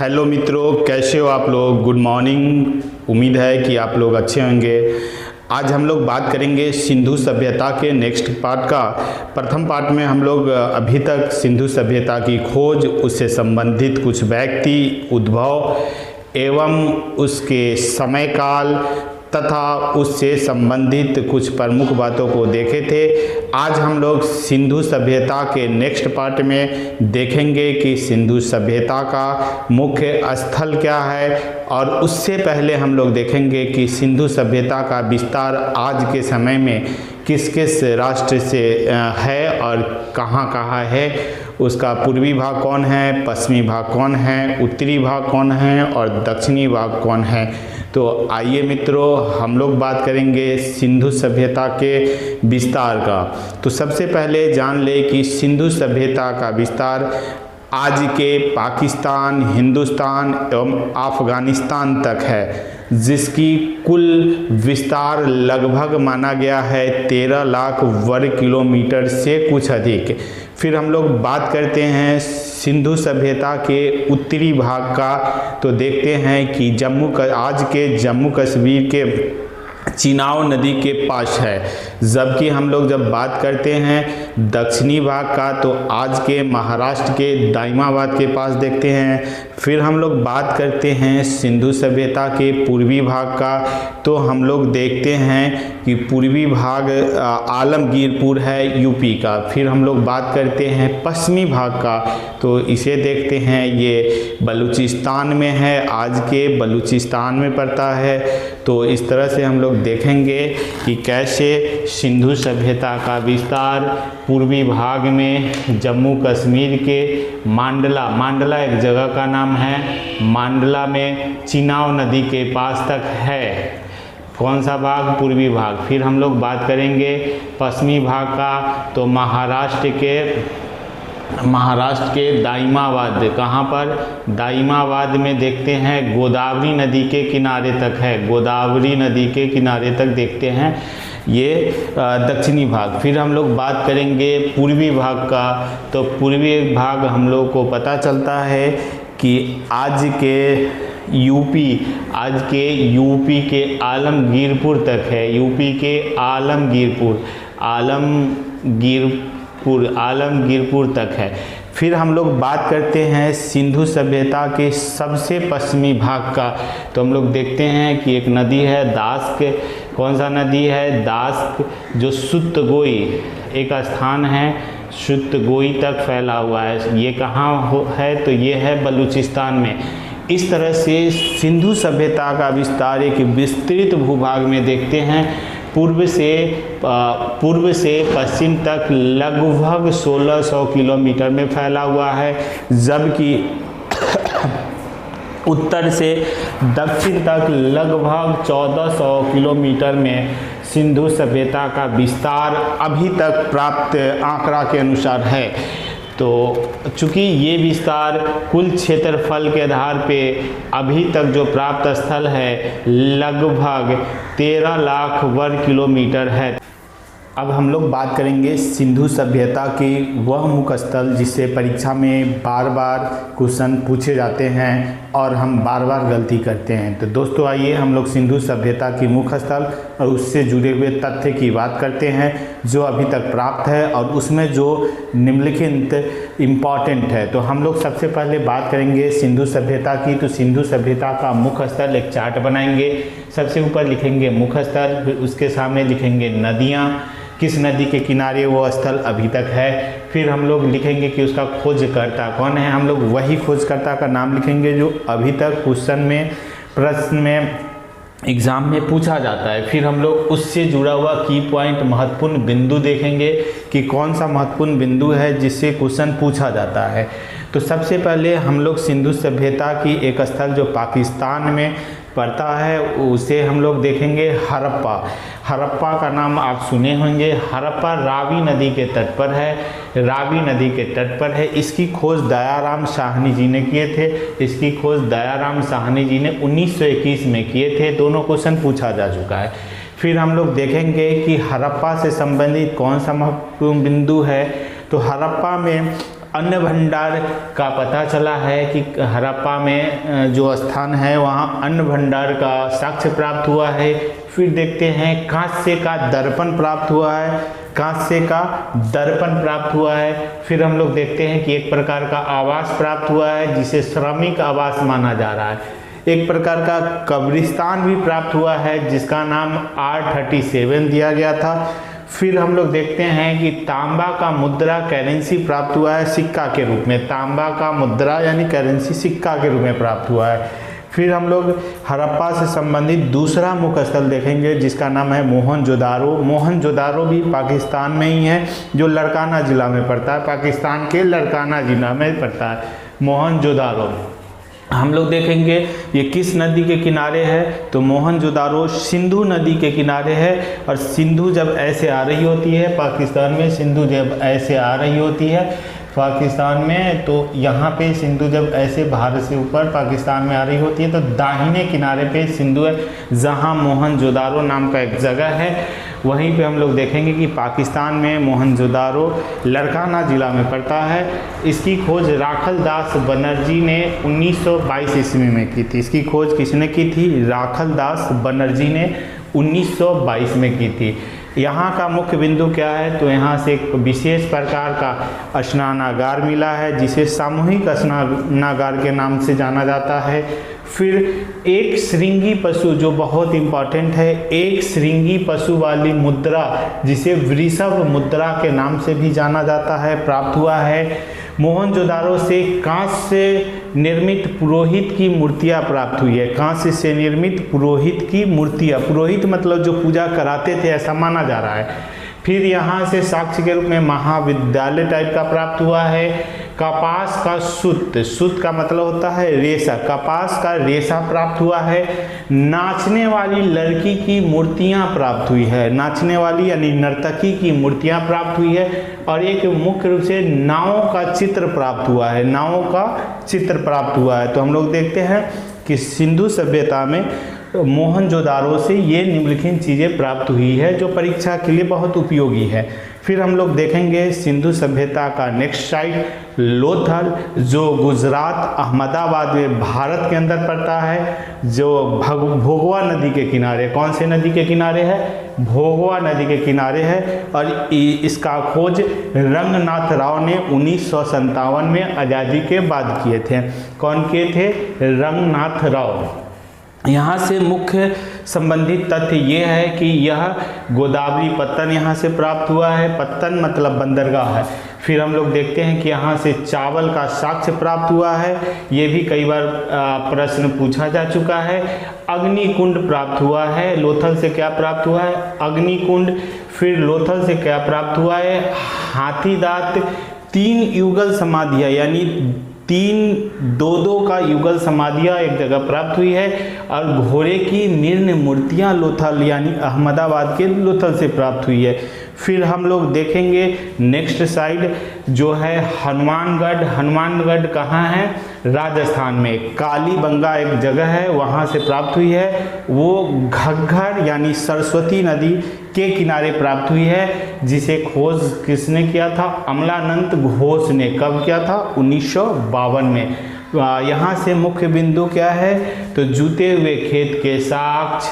Hello मित्रों, कैसे हो आप लोग। Good morning. उम्मीद है कि आप लोग अच्छे होंगे। आज हम लोग बात करेंगे सिंधु सभ्यता के नेक्स्ट पार्ट का। प्रथम पार्ट में हम लोग अभी तक सिंधु सभ्यता की खोज, उससे संबंधित कुछ व्यक्ति, उद्भव एवं उसके समय काल तथा उससे संबंधित कुछ प्रमुख बातों को देखे थे। आज हम लोग सिंधु सभ्यता के नेक्स्ट पार्ट में देखेंगे कि सिंधु सभ्यता का मुख्य स्थल क्या है, और उससे पहले हम लोग देखेंगे कि सिंधु सभ्यता का विस्तार आज के समय में किस किस राष्ट्र से है और कहाँ कहाँ है। उसका पूर्वी भाग कौन है, पश्चिमी भाग कौन है, उत्तरी भाग कौन है और दक्षिणी भाग कौन है। तो आइए मित्रों, हम लोग बात करेंगे सिंधु सभ्यता के विस्तार का। तो सबसे पहले जान ले कि सिंधु सभ्यता का विस्तार आज के पाकिस्तान, हिंदुस्तान एवं अफ़गानिस्तान तक है, जिसकी कुल विस्तार लगभग माना गया है 13 लाख वर्ग किलोमीटर से कुछ अधिक। फिर हम लोग बात करते हैं सिंधु सभ्यता के उत्तरी भाग का। तो देखते हैं कि आज के जम्मू कश्मीर के चिनाब नदी के पास है, जबकि हम लोग जब बात करते हैं दक्षिणी भाग का तो आज के महाराष्ट्र के दाइमाबाद के पास देखते हैं। फिर हम लोग बात करते हैं सिंधु सभ्यता के पूर्वी भाग का, तो हम लोग देखते हैं कि पूर्वी भाग आलमगीरपुर है यूपी का। फिर हम लोग बात करते हैं पश्चिमी भाग का, तो इसे देखते हैं ये बलूचिस्तान में है, आज के बलूचिस्तान में पड़ता है। तो इस तरह से हम लोग देखेंगे कि कैसे सिंधु सभ्यता का विस्तार पूर्वी भाग में जम्मू कश्मीर के मांडला एक जगह का नाम है, मांडला में चिनाब नदी के पास तक है। कौन सा भाग? पूर्वी भाग। फिर हम लोग बात करेंगे पश्चिमी भाग का, तो महाराष्ट्र के दाइमाबाद, कहाँ पर? दाइमाबाद में देखते हैं गोदावरी नदी के किनारे तक है, गोदावरी नदी के किनारे तक देखते हैं ये दक्षिणी भाग। फिर हम लोग बात करेंगे पूर्वी भाग का, तो पूर्वी भाग हम लोग को पता चलता है कि आज के यूपी के आलमगीरपुर तक है, यूपी के आलमगीरपुर तक है। फिर हम लोग बात करते हैं सिंधु सभ्यता के सबसे पश्चिमी भाग का, तो हम लोग देखते हैं कि एक नदी है दास्क। कौन सा नदी है? दास्क, जो सुत्तगोई एक स्थान है, सुत्तगोई तक फैला हुआ है। ये कहाँ है? तो ये है बलूचिस्तान में। इस तरह से सिंधु सभ्यता का विस्तार एक विस्तृत भूभाग में देखते हैं। पूर्व से पश्चिम तक लगभग 1600 किलोमीटर में फैला हुआ है, जबकि उत्तर से दक्षिण तक लगभग 1400 किलोमीटर में सिंधु सभ्यता का विस्तार अभी तक प्राप्त आंकड़ा के अनुसार है। तो चूँकि ये विस्तार कुल क्षेत्रफल के आधार पे अभी तक जो प्राप्त स्थल है लगभग 13 लाख वर्ग किलोमीटर है। अब हम लोग बात करेंगे सिंधु सभ्यता की वह मुख्य स्थल जिससे परीक्षा में बार बार क्वेश्चन पूछे जाते हैं और हम बार बार गलती करते हैं। तो दोस्तों आइए हम लोग सिंधु सभ्यता की मुख्य स्थल और उससे जुड़े हुए तथ्य की बात करते हैं जो अभी तक प्राप्त है और उसमें जो निम्नलिखित इम्पॉर्टेंट है। तो हम लोग सबसे पहले बात करेंगे सिंधु सभ्यता की। तो सिंधु सभ्यता का मुख्य स्थल एक चार्ट बनाएंगे। सबसे ऊपर लिखेंगे मुख्य स्थल, फिर उसके सामने लिखेंगे नदियाँ, किस नदी के किनारे वो स्थल अभी तक है। फिर हम लोग लिखेंगे कि उसका खोजकर्ता कौन है। हम लोग वही खोजकर्ता का नाम लिखेंगे जो अभी तक क्वेश्चन में, प्रश्न में, एग्ज़ाम में पूछा जाता है। फिर हम लोग उससे जुड़ा हुआ की पॉइंट, महत्वपूर्ण बिंदु देखेंगे कि कौन सा महत्वपूर्ण बिंदु है जिससे क्वेश्चन पूछा जाता है। तो सबसे पहले हम लोग सिंधु सभ्यता की एक स्थल जो पाकिस्तान में पड़ता है उसे हम लोग देखेंगे हड़प्पा। हड़प्पा का नाम आप सुने होंगे। हड़प्पा रावी नदी के तट पर है, रावी नदी के तट पर है। इसकी खोज दयाराम साहनी जी ने किए थे। इसकी खोज दयाराम साहनी जी ने 1921 में किए थे। दोनों क्वेश्चन पूछा जा चुका है। फिर हम लोग देखेंगे कि हड़प्पा से संबंधित कौन सा महत्वपूर्ण बिंदु है। तो हड़प्पा में अन्न भंडार का पता चला है कि हड़प्पा में जो स्थान है वहाँ अन्न भंडार का साक्ष्य प्राप्त हुआ है। फिर देखते हैं कांस्य का दर्पण प्राप्त हुआ है, कांस्य का दर्पण प्राप्त हुआ है। फिर हम लोग देखते हैं कि एक प्रकार का आवास प्राप्त हुआ है जिसे श्रमिक आवास माना जा रहा है। एक प्रकार का कब्रिस्तान भी प्राप्त हुआ है जिसका नाम R37 दिया गया था। फिर हम लोग देखते हैं कि तांबा का मुद्रा करेंसी प्राप्त हुआ है सिक्का के रूप में, तांबा का मुद्रा यानी करेंसी सिक्का के रूप में प्राप्त हुआ है। फिर हम लोग हड़प्पा से संबंधित दूसरा मुख्य स्थल देखेंगे जिसका नाम है मोहनजोदारो। मोहनजोदारो भी पाकिस्तान में ही है, जो लड़काना ज़िला में पड़ता है, पाकिस्तान के लड़काना ज़िला में पड़ता है मोहनजोदारो। हम लोग देखेंगे ये किस नदी के किनारे है, तो मोहनजोदारो सिंधु नदी के किनारे है। और सिंधु जब ऐसे आ रही होती है पाकिस्तान में, सिंधु जब ऐसे आ रही होती है पाकिस्तान में, तो यहाँ पे सिंधु जब ऐसे भारत से ऊपर पाकिस्तान में आ रही होती है तो दाहिने किनारे पे सिंधु है, जहाँ मोहनजोदारो नाम का एक जगह है। वहीं पे हम लोग देखेंगे कि पाकिस्तान में मोहनजोदारो लड़काना ज़िला में पड़ता है। इसकी खोज राखल दास बनर्जी ने 1922 ईस्वी में की थी। इसकी खोज किसने की थी? राखल दास बनर्जी ने 1922 में की थी। यहाँ का मुख्य बिंदु क्या है, तो यहाँ से एक विशेष प्रकार का स्नानागार मिला है जिसे सामूहिक स्नानागार के नाम से जाना जाता है। फिर एक श्रृंगी पशु, जो बहुत इम्पॉर्टेंट है, एक श्रृंगी पशु वाली मुद्रा जिसे वृषभ मुद्रा के नाम से भी जाना जाता है, प्राप्त हुआ है। मोहनजोदारो से कांस्य निर्मित पुरोहित की मूर्तियाँ प्राप्त हुई है। कांस्य से निर्मित पुरोहित की मूर्तियाँ, पुरोहित मतलब जो पूजा कराते थे ऐसा माना जा रहा है। फिर यहाँ से साक्ष्य के रूप में महाविद्यालय टाइप का प्राप्त हुआ है। कपास का सूत, सूत का मतलब होता है रेशा, कपास का रेशा प्राप्त हुआ है। नाचने वाली लड़की की मूर्तियाँ प्राप्त हुई है, नाचने वाली यानी नर्तकी की मूर्तियाँ प्राप्त हुई है। और एक मुख्य रूप से नावों का चित्र प्राप्त हुआ है, नावों का चित्र प्राप्त हुआ है। तो हम लोग देखते हैं कि सिंधु सभ्यता में मोहनजोदारो से ये निम्नलिखित चीज़ें प्राप्त हुई है जो परीक्षा के लिए बहुत उपयोगी है। फिर हम लोग देखेंगे सिंधु सभ्यता का नेक्स्ट साइट लोथल, जो गुजरात अहमदाबाद में भारत के अंदर पड़ता है, जो भोगवा नदी के किनारे, कौन से नदी के किनारे है? भोगवा नदी के किनारे है। और इसका खोज रंगनाथ राव ने 1957 में आज़ादी के बाद किए थे। कौन किए थे? रंगनाथ राव। यहाँ से मुख्य संबंधित तथ्य ये है कि यह गोदावरी पत्तन यहाँ से प्राप्त हुआ है, पत्तन मतलब बंदरगाह है। फिर हम लोग देखते हैं कि यहाँ से चावल का साक्ष्य प्राप्त हुआ है, ये भी कई बार प्रश्न पूछा जा चुका है। अग्निकुंड प्राप्त हुआ है, लोथल से क्या प्राप्त हुआ है? अग्निकुंड। फिर लोथल से क्या प्राप्त हुआ है? हाथीदांत। 3 युगल समाधियाँ यानी 3 का युगल समाधियाँ एक जगह प्राप्त हुई है। और घोड़े की निर्ण मूर्तियाँ लोथल यानी अहमदाबाद के लोथल से प्राप्त हुई है। फिर हम लोग देखेंगे नेक्स्ट साइड जो है हनुमानगढ़। हनुमानगढ़ कहाँ है? राजस्थान में। कालीबंगा एक जगह है, वहाँ से प्राप्त हुई है। वो घग्गर यानी सरस्वती नदी के किनारे प्राप्त हुई है, जिसे खोज किसने किया था? अमलानंद घोष ने। कब किया था? 1952 में। यहाँ से मुख्य बिंदु क्या है? तो जूते हुए खेत के साक्ष्य,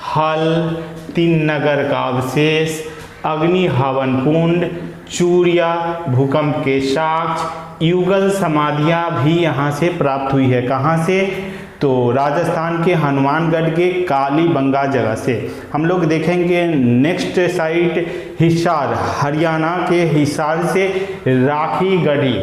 हल, 3 नगर का अवशेष, अग्नि हवन कुंड, चूड़िया, भूकंप के साक्ष्य, युगल समाधियाँ भी यहाँ से प्राप्त हुई है। कहाँ से? तो राजस्थान के हनुमानगढ़ के कालीबंगा जगह से। हम लोग देखेंगे नेक्स्ट साइट हिसार, हरियाणा के हिसार से राखीगढ़ी।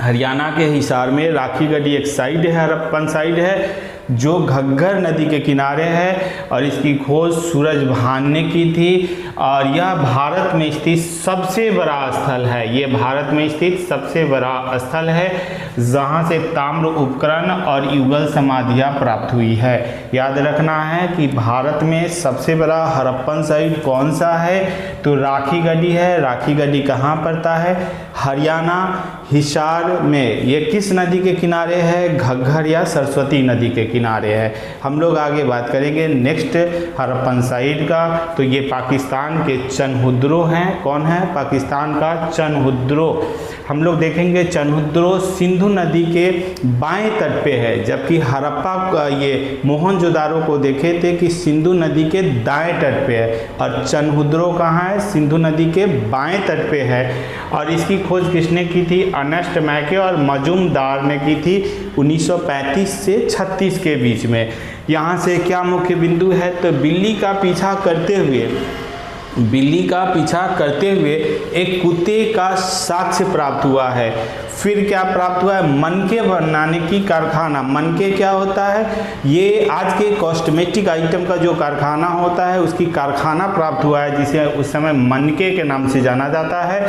हरियाणा के हिसार में राखीगढ़ी एक साइड है, हड़प्पन साइड है, जो घग्गर नदी के किनारे है। और इसकी खोज सूरज भान ने की थी। और यह भारत में स्थित सबसे बड़ा स्थल है, ये भारत में स्थित सबसे बड़ा स्थल है जहाँ से ताम्र उपकरण और युगल समाधियाँ प्राप्त हुई है। याद रखना है कि भारत में सबसे बड़ा हड़प्पन साइट कौन सा है? तो राखीगढ़ी है। राखीगढ़ी कहाँ पड़ता है? हरियाणा हिसार में। ये किस नदी के किनारे है? घग्गर या सरस्वती नदी के किनारे है। हम लोग आगे बात करेंगे नेक्स्ट हड़प्पन साइट का। तो ये पाकिस्तान के चनहुद्रो हैं। कौन है? पाकिस्तान का चनहुद्रो। हम लोग देखेंगे चनहुद्रो सिंधु नदी के बाएं तट पे है, जबकि हड़प्पा ये मोहनजोदारो को देखे थे कि सिंधु नदी के दाएं तट पे है, और चनहुद्रो कहाँ है? सिंधु नदी के बाएं तट पे है। और इसकी खोज किसने की थी? अर्नेस्ट मैके और मजूमदार ने की थी 1935 से 36 के बीच में। यहाँ से क्या मुख्य बिंदु है? तो बिल्ली का पीछा करते हुए एक कुत्ते का साक्ष्य प्राप्त हुआ है। फिर क्या प्राप्त हुआ है? मनके बनाने की कारखाना। मनके क्या होता है? ये आज के कॉस्मेटिक आइटम का जो कारखाना होता है, उसकी कारखाना प्राप्त हुआ है, जिसे उस समय मनके के नाम से जाना जाता है,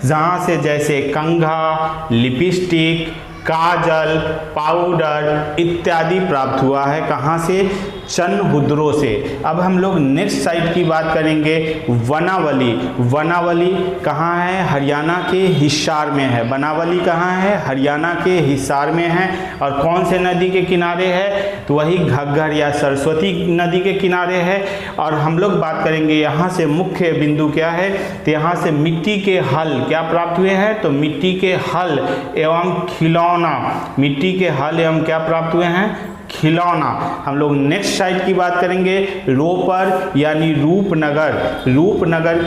जहाँ से जैसे कंघा, लिपस्टिक, काजल, पाउडर इत्यादि प्राप्त हुआ है। कहाँ से? चनहुद्रो से। अब हम लोग नेक्स्ट साइट की बात करेंगे, वनावली। वनावली कहाँ है? हरियाणा के हिसार में है। वनावली कहाँ है? हरियाणा के हिसार में है। और कौन से नदी के किनारे है? तो वही घग्गर या सरस्वती नदी के किनारे है। और हम लोग बात करेंगे यहाँ से मुख्य बिंदु क्या है? तो यहाँ से मिट्टी के हल क्या प्राप्त हुए हैं? तो मिट्टी के हल एवं खिलौना, मिट्टी के हल एवं क्या प्राप्त हुए हैं? खिलौना। हम लोग नेक्स्ट साइट की बात करेंगे, रोपर यानी रूपनगर। रूपनगर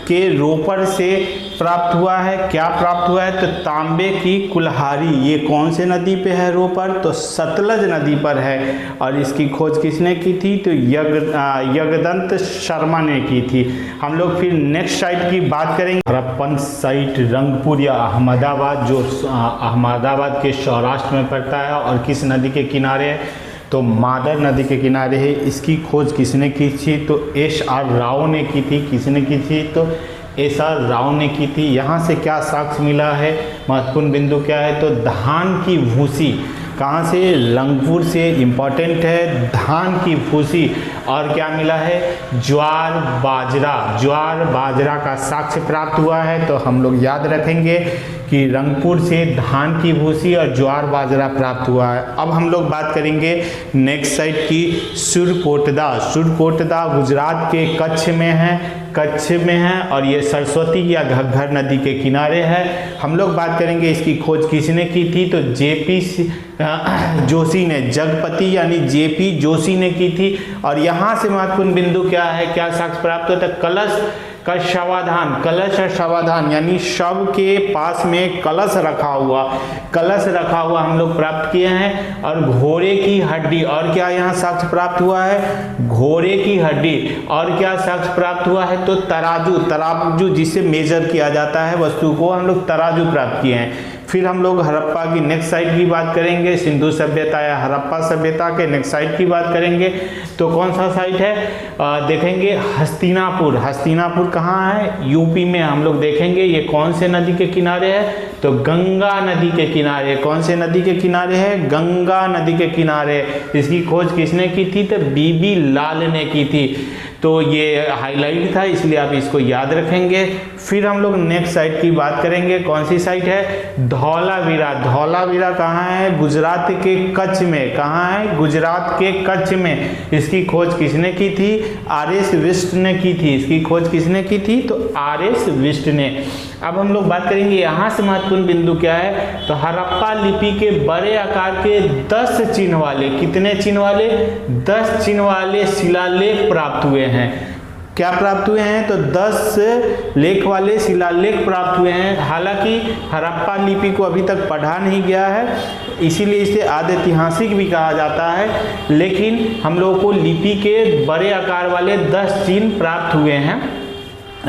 के रोपर से प्राप्त हुआ है, क्या प्राप्त हुआ है? तो तांबे की कुल्हाड़ी। ये कौन से नदी पे है रोपर? तो सतलज नदी पर है। और इसकी खोज किसने की थी? तो यगदंत शर्मा ने की थी। हम लोग फिर नेक्स्ट साइट की बात करेंगे, हड़प्पन साइट रंगपुर या अहमदाबाद, जो अहमदाबाद के सौराष्ट्र में पड़ता है और किस नदी के किनारे है? तो मादर नदी के किनारे है। इसकी खोज किसने की थी? तो एस.आर. राव ने की थी। किसने की थी? तो एस.आर. राव ने की थी। यहाँ से क्या साक्ष्य मिला है? महत्वपूर्ण बिंदु क्या है? तो धान की भूसी। कहाँ से? रंगपुर से। इम्पॉर्टेंट है धान की भूसी। और क्या मिला है? ज्वार बाजरा। ज्वार बाजरा का साक्ष्य प्राप्त हुआ है। तो हम लोग याद रखेंगे कि रंगपुर से धान की भूसी और ज्वार बाजरा प्राप्त हुआ है। अब हम लोग बात करेंगे नेक्स्ट साइट की, सुरकोटदा। सुरकोटदा गुजरात के कच्छ में है और ये सरस्वती या घग्गर नदी के किनारे है। हम लोग बात करेंगे इसकी खोज किसने की थी? तो जे.पी. जोशी ने, जगपति यानी जे.पी. जोशी ने की थी। और यहाँ से महत्वपूर्ण बिंदु क्या है? क्या साक्ष्य प्राप्त होता है? कलश का शवाधान। कलश और शवाधान यानी शव के पास में कलश रखा हुआ हम लोग प्राप्त किए हैं। और घोड़े की हड्डी। और क्या यहाँ साक्ष्य प्राप्त हुआ है? घोड़े की हड्डी। और क्या साक्ष्य प्राप्त हुआ है? तो तराजू जिससे मेजर किया जाता है वस्तु को, हम लोग तराजू प्राप्त किए हैं। फिर हम लोग हड़प्पा की नेक्स्ट साइट की बात करेंगे, सिंधु सभ्यता या हड़प्पा सभ्यता के नेक्स्ट साइट की बात करेंगे। तो कौन सा साइट है? देखेंगे हस्तिनापुर। हस्तिनापुर कहाँ है? यूपी में। हम लोग देखेंगे ये कौन से नदी के किनारे है? तो गंगा नदी के किनारे। कौन से नदी के किनारे है? गंगा नदी के किनारे। इसकी खोज किसने की थी? तो बीबी लाल ने की थी। तो ये हाईलाइट था, इसलिए आप इसको याद रखेंगे। फिर हम लोग नेक्स्ट साइट की बात करेंगे। कौन सी साइट है? धौलावीरा। धौलावीरा कहाँ है? गुजरात के कच्छ में। कहाँ है? गुजरात के कच्छ में। इसकी खोज किसने की थी? आर.एस. विस्ट ने की थी। इसकी खोज किसने की थी? तो आर.एस. विस्ट ने। अब हम लोग बात करेंगे यहाँ से महत्वपूर्ण बिंदु क्या है? तो हड़प्पा लिपि के बड़े आकार के 10 चिन्ह वाले, कितने चिन्ह वाले? 10 चिन्ह वाले शिलालेख प्राप्त हुए हैं। क्या प्राप्त हुए हैं? तो 10 लेख वाले शिलालेख प्राप्त हुए हैं। हालांकि हड़प्पा लिपि को अभी तक पढ़ा नहीं गया है, इसीलिए इसे आदि ऐतिहासिक भी कहा जाता है, लेकिन हम लोगों को लिपि के बड़े आकार वाले 10 चिन्ह प्राप्त हुए हैं।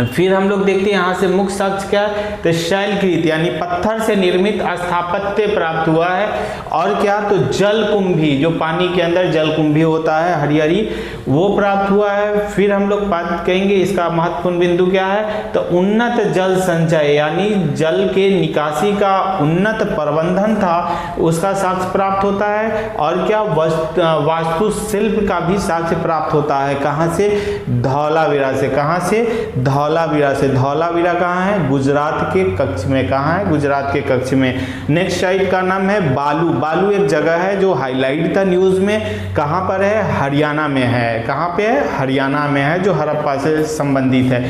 फिर हम लोग देखते हैं यहाँ से मुख्य साक्ष्य क्या है? तो शैलकृत यानी पत्थर से निर्मित स्थापत्य प्राप्त हुआ है। और क्या? तो जलकुंभी, जो पानी के अंदर जलकुंभी होता है हरी हरी, वो प्राप्त हुआ है। फिर हम लोग बात करेंगे इसका महत्वपूर्ण बिंदु क्या है, तो उन्नत जल संचय यानी जल के निकासी का उन्नत प्रबंधन था उसका साक्ष्य प्राप्त होता है। और क्या वास्तुशिल्प का भी साक्ष्य प्राप्त होता है। कहाँ से, धौलावीरा से। कहाँ से, धौलावीरा से। धौलावीरा कहाँ है, गुजरात के कच्छ में। कहाँ है, गुजरात के कच्छ में। नेक्स्ट साइट का नाम है बालू। बालू एक जगह है जो हाईलाइट था न्यूज में, कहाँ पर है, हरियाणा में है। कहाँ पे है, हरियाणा में है, जो हड़प्पा से संबंधित है।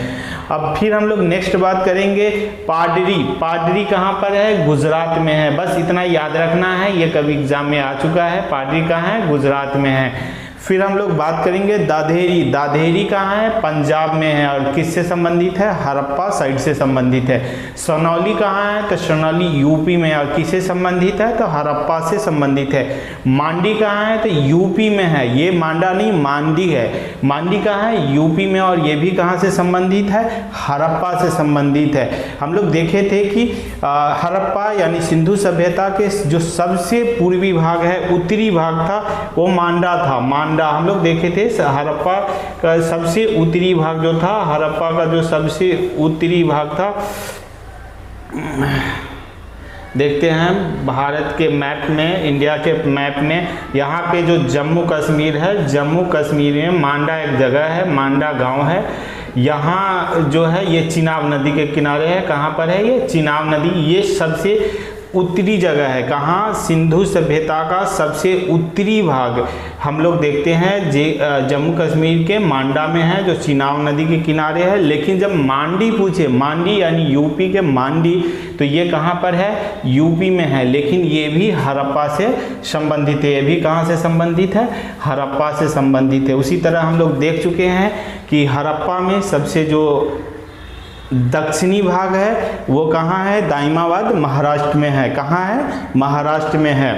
अब फिर हम लोग नेक्स्ट बात करेंगे पाडरी। पाडरी कहाँ पर है, गुजरात में है। बस इतना याद रखना है, ये कभी एग्जाम में आ चुका है। पाडरी कहाँ है, गुजरात में है। फिर हम लोग बात करेंगे दाधेरी। दाधेरी कहाँ है, पंजाब में है और किससे संबंधित है, हड़प्पा साइड से संबंधित है। सोनौली कहाँ है, तो सोनौली यूपी में और किससे संबंधित है, तो हड़प्पा से संबंधित है। मांडी कहाँ है, तो यूपी में है। ये मांडा नहीं, मांडी है। मांडी कहाँ है, यूपी में और ये भी कहाँ से संबंधित है, हड़प्पा से संबंधित है। हम लोग देखे थे कि हड़प्पा यानी सिंधु सभ्यता के जो सबसे पूर्वी भाग है, उत्तरी भाग था, वो मांडा था। मांडा हम लोग देखे थे। हड़प्पा का सबसे उत्तरी भाग जो था, हड़प्पा का जो सबसे उत्तरी भाग था, देखते हैं भारत के मैप में, इंडिया के मैप में, यहाँ पे जो जम्मू कश्मीर है, जम्मू कश्मीर में मांडा एक जगह है, मांडा गांव है। यहाँ जो है ये चिनाब नदी के किनारे है। कहाँ पर है ये, चिनाब नदी। ये सबसे उत्तरी जगह है। कहाँ, सिंधु सभ्यता का सबसे उत्तरी भाग हम लोग देखते हैं जम्मू कश्मीर के मांडा में है, जो चिनाब नदी के किनारे है। लेकिन जब मांडी पूछे, मांडी यानी यूपी के मांडी, तो ये कहाँ पर है, यूपी में है। लेकिन ये भी हड़प्पा से संबंधित है। ये भी कहाँ से संबंधित है, हड़प्पा से संबंधित है। उसी तरह हम लोग देख चुके हैं कि हड़प्पा में सबसे जो दक्षिणी भाग है वो कहाँ है, दाइमाबाद महाराष्ट्र में है। कहाँ है, महाराष्ट्र में है।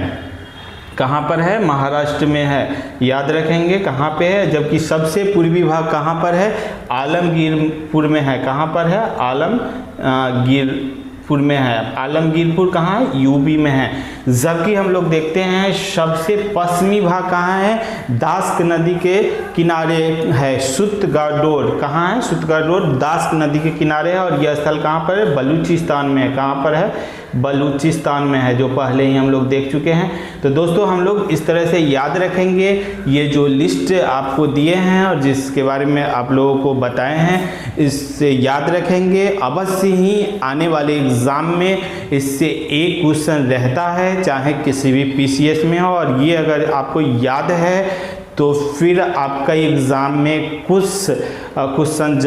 कहाँ पर है, महाराष्ट्र में है, याद रखेंगे कहाँ पे है। जबकि सबसे पूर्वी भाग कहाँ पर है, आलमगीरपुर में है। कहाँ पर है, आलमगीरपुर में है। आलमगीरपुर कहाँ है, यूपी में है। जबकि हम लोग देखते हैं सबसे पश्चिमी भाग कहाँ है, दास्क नदी के किनारे है, सुतगाडोर। कहाँ है, सुतगाडोर दास्क नदी के किनारे है। और यह स्थल कहाँ पर है, बलूचिस्तान में है। कहाँ पर है, बलूचिस्तान में है, जो पहले ही हम लोग देख चुके हैं। तो दोस्तों हम लोग इस तरह से याद रखेंगे। ये जो लिस्ट आपको दिए हैं और जिसके बारे में आप लोगों को बताए हैं, इससे याद रखेंगे। अवश्य ही आने वाले एग्ज़ाम में इससे एक क्वेश्चन रहता है, चाहे किसी भी पीसीएस में हो। और ये अगर आपको याद है तो फिर आपका एग्ज़ाम में कुछ क्वेश्चन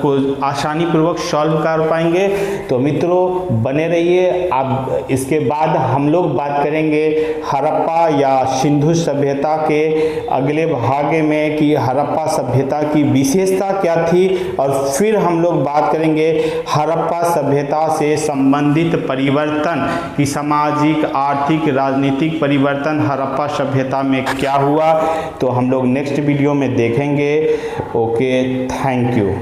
को आसानी पूर्वक सॉल्व कर पाएंगे। तो मित्रों बने रहिए। अब इसके बाद हम लोग बात करेंगे हड़प्पा या सिंधु सभ्यता के अगले भाग में कि हड़प्पा सभ्यता की विशेषता क्या थी। और फिर हम लोग बात करेंगे हड़प्पा सभ्यता से संबंधित परिवर्तन की सामाजिक, आर्थिक, राजनीतिक परिवर्तन हड़प्पा सभ्यता में क्या हुआ, तो हम लोग नेक्स्ट वीडियो में देखेंगे। Okay, thank you.